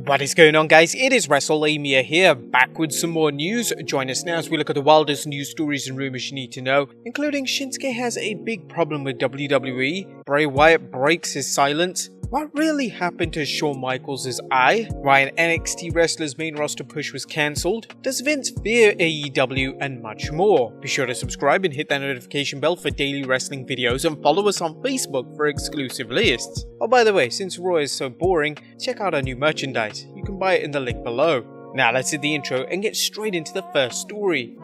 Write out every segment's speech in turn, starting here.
What is going on, guys? It is Wrestlelamia here, back with some more news. Join us now as we look at the wildest news stories and rumors you need to know, including Shinsuke has a big problem with WWE, Bray Wyatt breaks his silence, what really happened to Shawn Michaels' eye, why an NXT wrestler's main roster push was cancelled, does Vince fear AEW, and much more. Be sure to subscribe and hit that notification bell for daily wrestling videos, and follow us on Facebook for exclusive lists. Oh, by the way, since Raw is so boring, check out our new merchandise. You can buy it in the link below. Now let's hit the intro and get straight into the first story.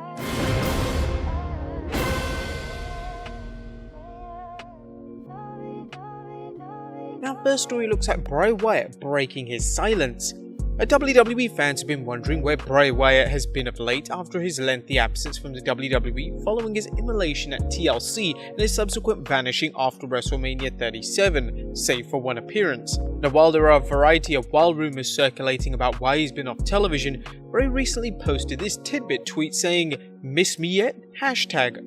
Our first story looks at Bray Wyatt breaking his silence. WWE fans have been wondering where Bray Wyatt has been of late after his lengthy absence from the WWE following his immolation at TLC and his subsequent vanishing after WrestleMania 37, save for one appearance. Now, while there are a variety of wild rumors circulating about why he's been off television, Bray recently posted this tidbit tweet saying, "Miss me yet?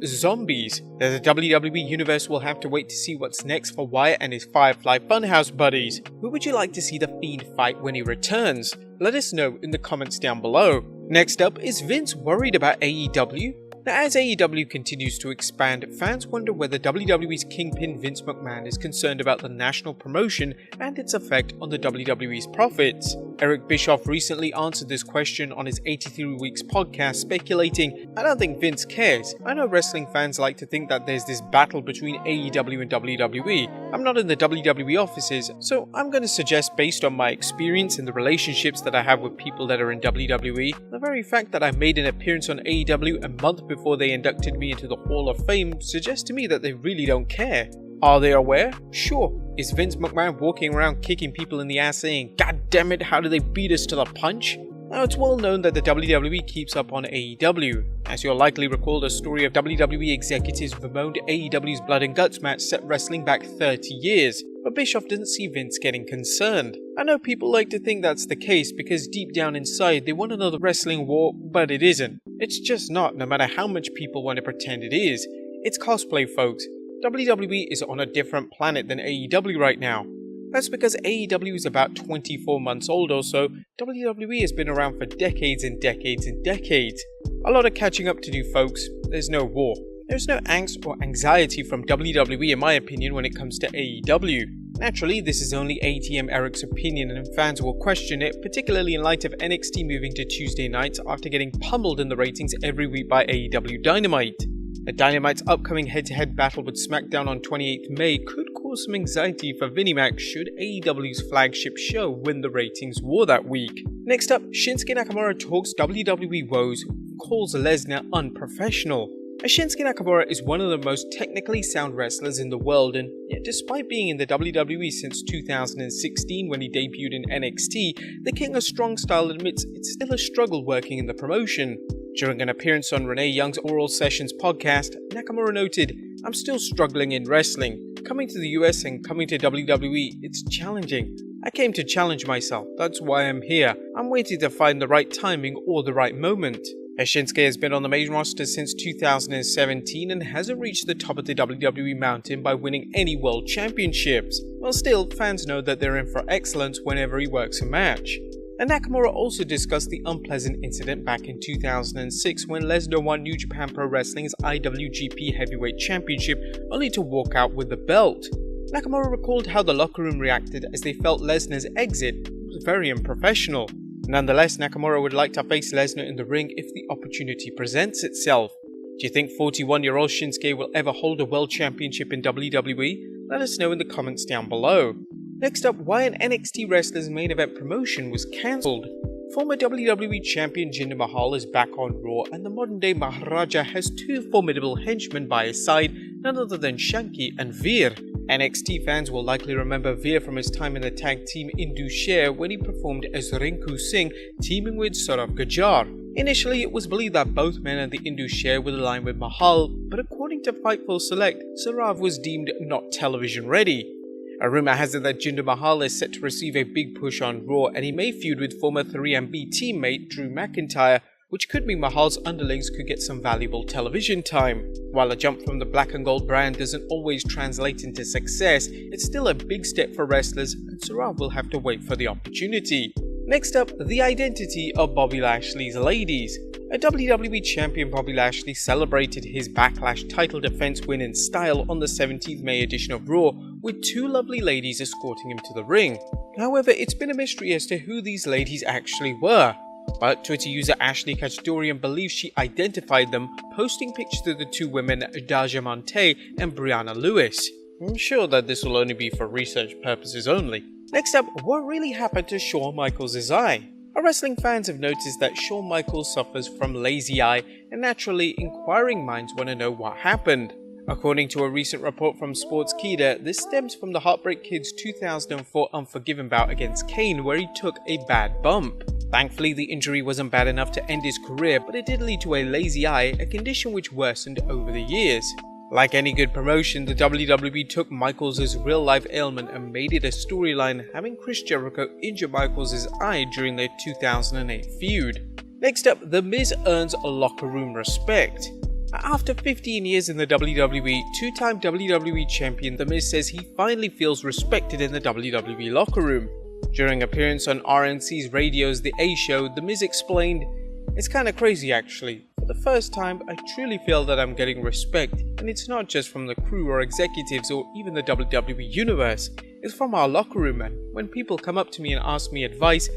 #zombies. The WWE Universe will have to wait to see what's next for Wyatt and his Firefly Funhouse buddies. Who would you like to see the Fiend fight when he returns? Let us know in the comments down below." Next up, is Vince worried about AEW? Now, as AEW continues to expand, fans wonder whether WWE's kingpin Vince McMahon is concerned about the national promotion and its effect on the WWE's profits. Eric Bischoff recently answered this question on his 83 Weeks podcast, speculating, "I don't think Vince cares. I know wrestling fans like to think that there's this battle between AEW and WWE. I'm not in the WWE offices, so I'm going to suggest, based on my experience and the relationships that I have with people that are in WWE, the very fact that I made an appearance on AEW a month before they inducted me into the Hall of Fame suggests to me that they really don't care." Are they aware? Sure. Is Vince McMahon walking around kicking people in the ass saying, "God damn it, how do they beat us to the punch?" Now, it's well known that the WWE keeps up on AEW. As you'll likely recall, the story of WWE executives bemoaned AEW's Blood and Guts match set wrestling back 30 years, but Bischoff didn't see Vince getting concerned. I know people like to think that's the case because deep down inside they want another wrestling war, but it isn't. It's just not, no matter how much people want to pretend it is. It's cosplay, folks. WWE is on a different planet than AEW right now. That's because AEW is about 24 months old or so. WWE has been around for decades and decades and decades. A lot of catching up to do, folks. There's no war. There's no angst or anxiety from WWE, in my opinion, when it comes to AEW. Naturally, this is only ATM Eric's opinion and fans will question it, particularly in light of NXT moving to Tuesday nights after getting pummeled in the ratings every week by AEW Dynamite. Dynamite's upcoming head-to-head battle with SmackDown on 28th May could cause some anxiety for Vinnie Mac should AEW's flagship show win the ratings war that week. Next up, Shinsuke Nakamura talks WWE Woes, calls Lesnar unprofessional. Shinsuke Nakamura is one of the most technically sound wrestlers in the world, and yet despite being in the WWE since 2016 when he debuted in NXT, the King of Strong Style admits it's still a struggle working in the promotion. During an appearance on Renee Young's Oral Sessions podcast, Nakamura noted, "I'm still struggling in wrestling. Coming to the US and coming to WWE, it's challenging. I came to challenge myself, that's why I'm here. I'm waiting to find the right timing or the right moment." Shinsuke has been on the main roster since 2017 and hasn't reached the top of the WWE mountain by winning any world championships. While still, fans know that they're in for excellence whenever he works a match. And Nakamura also discussed the unpleasant incident back in 2006 when Lesnar won New Japan Pro Wrestling's IWGP Heavyweight Championship only to walk out with the belt. Nakamura recalled how the locker room reacted as they felt Lesnar's exit was very unprofessional. Nonetheless, Nakamura would like to face Lesnar in the ring if the opportunity presents itself. Do you think 41-year-old Shinsuke will ever hold a world championship in WWE? Let us know in the comments down below. Next up, why an NXT wrestler's main event promotion was cancelled. Former WWE champion Jinder Mahal is back on Raw, and the modern-day Maharaja has two formidable henchmen by his side, none other than Shanky and Veer. NXT fans will likely remember Veer from his time in the tag team Indu Sher when he performed as Rinku Singh, teaming with Saurav Gujjar. Initially, it was believed that both men and the Indu Sher would align with Mahal, but according to Fightful Select, Saurav was deemed not television ready. A rumor has it that Jinder Mahal is set to receive a big push on Raw, and he may feud with former 3MB teammate Drew McIntyre, which could mean Mahal's underlings could get some valuable television time. While a jump from the black and gold brand doesn't always translate into success, it's still a big step for wrestlers, and Saurav will have to wait for the opportunity. Next up, the identity of Bobby Lashley's ladies. A WWE champion Bobby Lashley celebrated his Backlash title defense win in style on the 17th May edition of Raw, with two lovely ladies escorting him to the ring. However, it's been a mystery as to who these ladies actually were, but Twitter user Ashley Kachdorian believes she identified them, posting pictures of the two women Daja Monte and Brianna Lewis. I'm sure that this will only be for research purposes only. Next up, what really happened to Shawn Michaels' eye? Our wrestling fans have noticed that Shawn Michaels suffers from lazy eye, and naturally, inquiring minds want to know what happened. According to a recent report from Sportskeeda, this stems from the Heartbreak Kid's 2004 Unforgiven bout against Kane, where he took a bad bump. Thankfully, the injury wasn't bad enough to end his career, but it did lead to a lazy eye, a condition which worsened over the years. Like any good promotion, the WWE took Michaels' real-life ailment and made it a storyline, having Chris Jericho injure Michaels' eye during their 2008 feud. Next up, The Miz earns a locker room respect. After 15 years in the WWE, two-time WWE champion The Miz says he finally feels respected in the WWE locker room. During an appearance on RNC's radio's The A Show, The Miz explained, "It's kinda crazy actually. For the first time, I truly feel that I'm getting respect, and it's not just from the crew or executives or even the WWE Universe, it's from our locker room, and when people come up to me and ask me advice,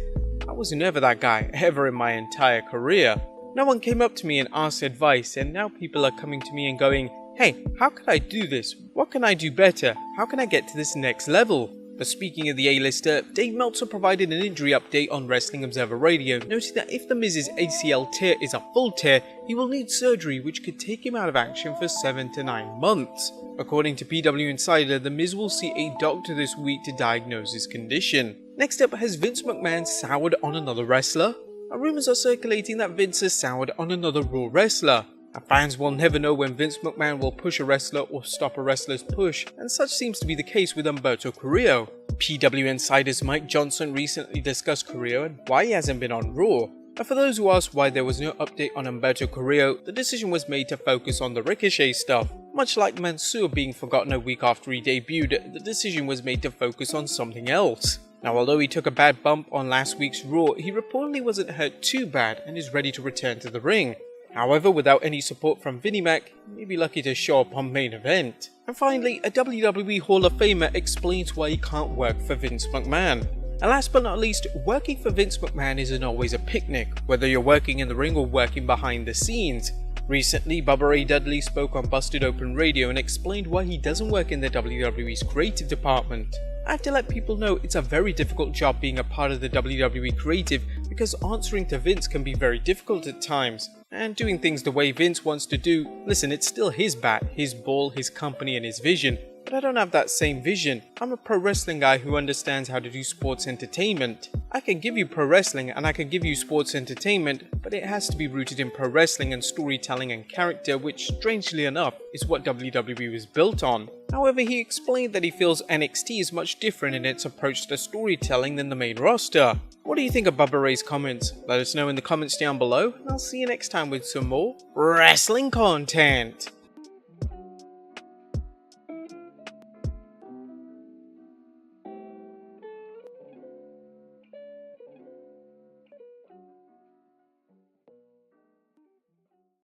I was never that guy, ever in my entire career. No one came up to me and asked advice, and now people are coming to me and going, hey, how can I do this? What can I do better? How can I get to this next level?" But speaking of the A-lister, Dave Meltzer provided an injury update on Wrestling Observer Radio, noting that if The Miz's ACL tear is a full tear, he will need surgery which could take him out of action for 7 to 9 months. According to PW Insider, The Miz will see a doctor this week to diagnose his condition. Next up, has Vince McMahon soured on another wrestler? Rumors are circulating that Vince has soured on another Raw wrestler. Fans will never know when Vince McMahon will push a wrestler or stop a wrestler's push, and such seems to be the case with Humberto Carrillo. PW Insider's Mike Johnson recently discussed Carrillo and why he hasn't been on Raw. And for those who asked why there was no update on Humberto Carrillo, the decision was made to focus on the Ricochet stuff. Much like Mansoor being forgotten a week after he debuted, the decision was made to focus on something else. Now, although he took a bad bump on last week's Raw, he reportedly wasn't hurt too bad and is ready to return to the ring. However, without any support from Vinnie Mac, he may be lucky to show up on Main Event. And finally, a WWE Hall of Famer explains why he can't work for Vince McMahon. And last but not least, working for Vince McMahon isn't always a picnic, whether you're working in the ring or working behind the scenes. Recently, Bubba Ray Dudley spoke on Busted Open Radio and explained why he doesn't work in the WWE's creative department. I have to let people know it's a very difficult job being a part of the WWE creative because answering to Vince can be very difficult at times. And doing things the way Vince wants to do, listen, it's still his bat, his ball, his company and his vision. But I don't have that same vision. I'm a pro wrestling guy who understands how to do sports entertainment. I can give you pro wrestling and I can give you sports entertainment, but it has to be rooted in pro wrestling and storytelling and character, which strangely enough is what WWE was built on. However, he explained that he feels NXT is much different in its approach to storytelling than the main roster. What do you think of Bubba Ray's comments? Let us know in the comments down below, and I'll see you next time with some more wrestling content.